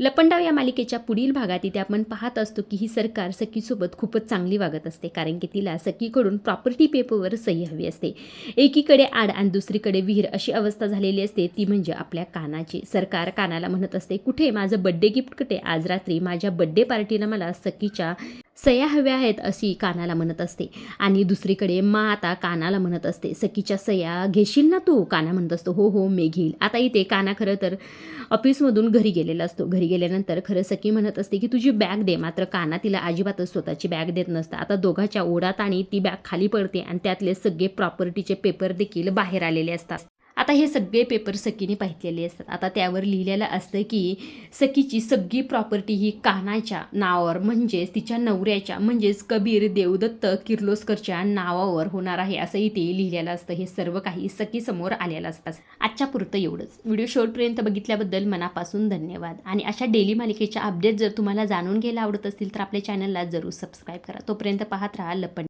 लपंडाव या मालिकेच्या पुढील भागात इथे आपण पाहत असतो की ही सरकार सखीसोबत खूपच चांगली वागत असते, कारण की तिला सखीकडून प्रॉपर्टी पेपरवर सही हवी असते. एकीकडे आड आणि दुसरीकडे विहीर अशी अवस्था झालेली असते, ती म्हणजे आपल्या कानाची. सरकार कानाला म्हणत असते, कुठे माझं बड्डे गिफ्ट, कुठे आज रात्री माझ्या बड्डे पार्टीला मला सखीच्या सह्या हव्या आहेत, अशी कानाला म्हणत असते. आणि दुसरीकडे आता कानाला म्हणत असते, सखीच्या सह्या घेशील ना तू? काना म्हणत असतो, हो हो मी घेईल. आता इथे काना खरं तर ऑफिसमधून घरी गेलेला असतो. घरी गेल्यानंतर खरं सखी म्हणत असते की तुझी बॅग दे, मात्र काना तिला अजिबातच स्वतःची बॅग देत नसतं. आता दोघांच्या ओढात आणि ती बॅग खाली पडते आणि त्यातले सगळे प्रॉपर्टीचे पेपर देखील बाहेर आलेले असतात. आता हे सगळे पेपर सखीने पाहिलेले असतात. आता त्यावर लिहिलेलं असतं की सखीची सगळी प्रॉपर्टी ही कानाच्या नावावर, म्हणजेच तिच्या नवऱ्याच्या, म्हणजेच कबीर देवदत्त किर्लोस्करच्या नावावर होणार आहे, असं इथे लिहिलेलं असतं. हे सर्व काही सखीसमोर आलेलं असतं. आजच्या पुरतं एवढंच. व्हिडिओ शेवटपर्यंत बघितल्याबद्दल मनापासून धन्यवाद. आणि अशा डेली मालिकेच्या अपडेट जर तुम्हाला जाणून घ्यायला आवडत असतील तर आपल्या चॅनलला जरूर सबस्क्राईब करा. तोपर्यंत पाहत राहा लपंडाव.